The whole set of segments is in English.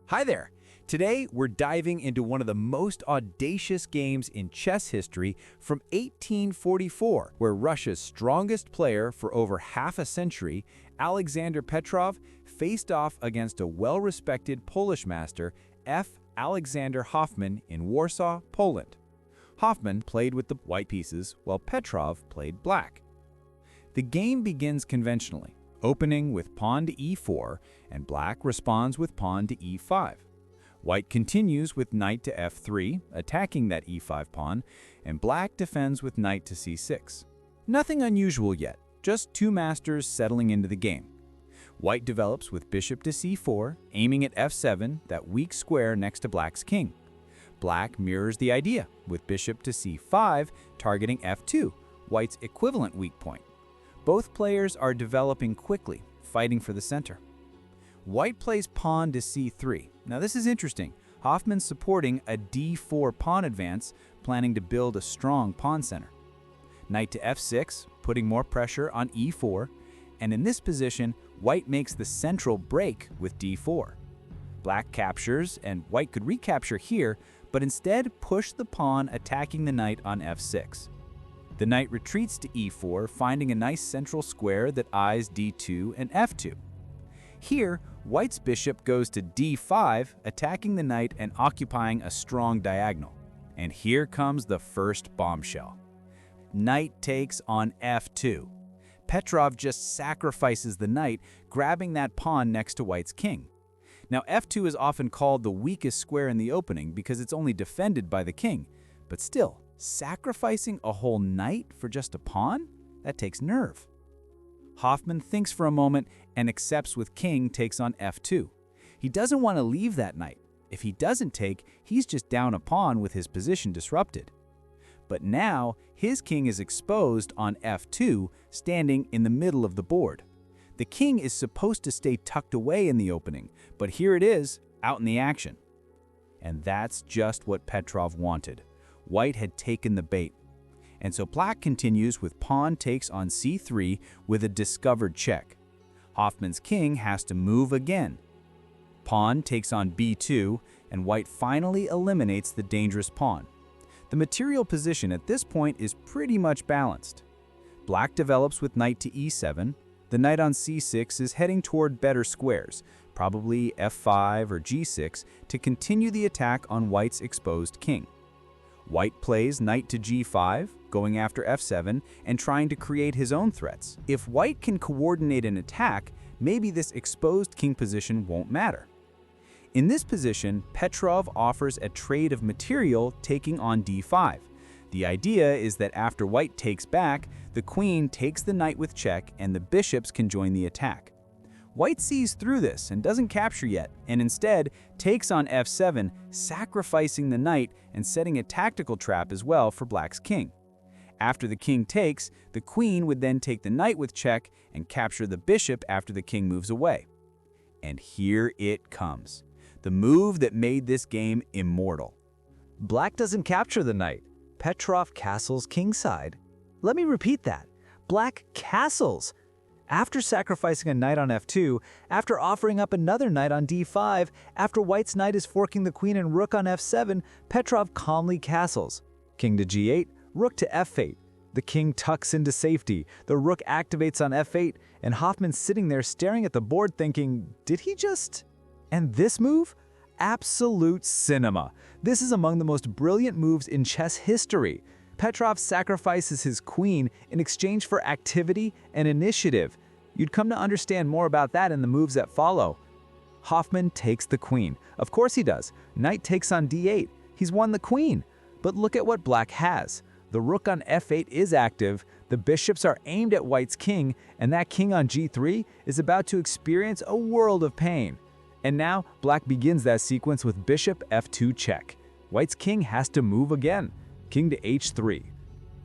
Hi there! Today, we're diving into one of the most audacious games in chess history from 1844, where Russia's strongest player for over half a century, Alexander Petrov, faced off against a well-respected Polish master, Alexander Hoffman, in Warsaw, Poland. Hoffman played with the white pieces, while Petrov played black. The game begins conventionally, opening with pawn to e4, and black responds with pawn to e5. White continues with knight to f3, attacking that e5 pawn, and black defends with knight to c6. Nothing unusual yet, just two masters settling into the game. White develops with bishop to c4, aiming at f7, that weak square next to black's king. Black mirrors the idea, with bishop to c5, targeting f2, white's equivalent weak point. Both players are developing quickly, fighting for the center. White plays pawn to c3. Now this is interesting. Hoffman's supporting a d4 pawn advance, planning to build a strong pawn center. Knight to f6, putting more pressure on e4, and in this position, white makes the central break with d4. Black captures, and white could recapture here, but instead push the pawn attacking the knight on f6. The knight retreats to e4, finding a nice central square that eyes d2 and f2. Here, white's bishop goes to d5, attacking the knight and occupying a strong diagonal. And here comes the first bombshell. Knight takes on f2. Petrov just sacrifices the knight, grabbing that pawn next to white's king. Now, f2 is often called the weakest square in the opening because it's only defended by the king, but still, sacrificing a whole knight for just a pawn? That takes nerve. Hoffman thinks for a moment and accepts with king takes on f2. He doesn't want to leave that knight. If he doesn't take, he's just down a pawn with his position disrupted. But now, his king is exposed on f2, standing in the middle of the board. The king is supposed to stay tucked away in the opening, but here it is, out in the action. And that's just what Petrov wanted. White had taken the bait. And so black continues with pawn takes on c3 with a discovered check. Hoffman's king has to move again. Pawn takes on b2, and white finally eliminates the dangerous pawn. The material position at this point is pretty much balanced. Black develops with knight to e7. The knight on c6 is heading toward better squares, probably f5 or g6, to continue the attack on white's exposed king. White plays knight to g5, going after f7 and trying to create his own threats. If white can coordinate an attack, maybe this exposed king position won't matter. In this position, Petrov offers a trade of material taking on d5. The idea is that after white takes back, the queen takes the knight with check and the bishops can join the attack. White sees through this and doesn't capture yet, and instead takes on f7, sacrificing the knight and setting a tactical trap as well for black's king. After the king takes, the queen would then take the knight with check and capture the bishop after the king moves away. And here it comes, the move that made this game immortal. Black doesn't capture the knight. Petrov castles kingside. Let me repeat that. Black castles. After sacrificing a knight on f2, after offering up another knight on d5, after white's knight is forking the queen and rook on f7, Petrov calmly castles. King to g8, rook to f8. The king tucks into safety, the rook activates on f8, and Hoffman's sitting there staring at the board thinking, did he just... And this move? Absolute cinema. This is among the most brilliant moves in chess history. Petrov sacrifices his queen in exchange for activity and initiative. You'd come to understand more about that in the moves that follow. Hoffman takes the queen. Of course he does. Knight takes on d8. He's won the queen. But look at what black has. The rook on f8 is active, the bishops are aimed at white's king, and that king on g3 is about to experience a world of pain. And now, black begins that sequence with bishop f2 check. White's king has to move again. King to h3.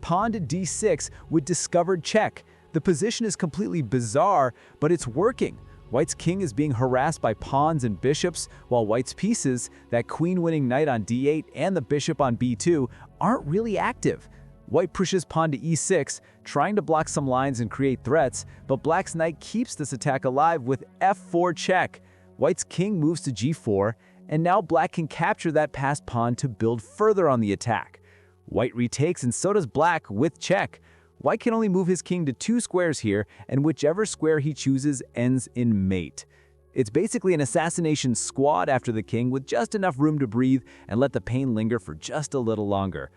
Pawn to d6 with discovered check. The position is completely bizarre, but it's working. White's king is being harassed by pawns and bishops, while white's pieces, that queen-winning knight on d8 and the bishop on b2, aren't really active. White pushes pawn to e6, trying to block some lines and create threats, but black's knight keeps this attack alive with f4 check. White's king moves to g4, and now black can capture that passed pawn to build further on the attack. White retakes, and so does black with check. White can only move his king to 2 squares here, and whichever square he chooses ends in mate. It's basically an assassination squad after the king with just enough room to breathe and let the pain linger for just a little longer.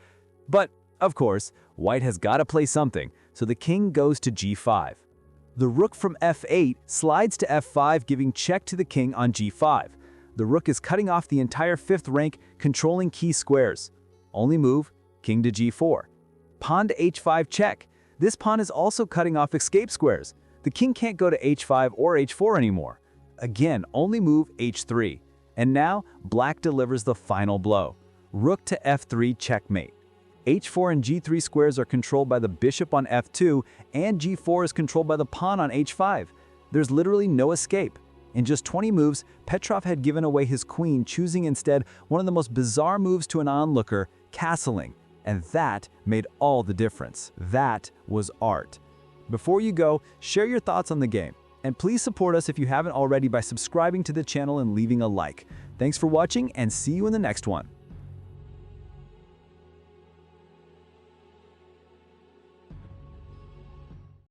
But, of course, white has got to play something, so the king goes to g5. The rook from f8 slides to f5, giving check to the king on g5. The rook is cutting off the entire 5th rank, controlling key squares. Only move, king to g4. Pawn to h5 check. This pawn is also cutting off escape squares. The king can't go to h5 or h4 anymore. Again, only move h3. And now, black delivers the final blow. Rook to f3 checkmate. h4 and g3 squares are controlled by the bishop on f2, and g4 is controlled by the pawn on h5. There's literally no escape. In just 20 moves, Petrov had given away his queen, choosing instead one of the most bizarre moves to an onlooker, castling. And that made all the difference. That was art. Before you go, share your thoughts on the game. And please support us if you haven't already by subscribing to the channel and leaving a like. Thanks for watching, and see you in the next one.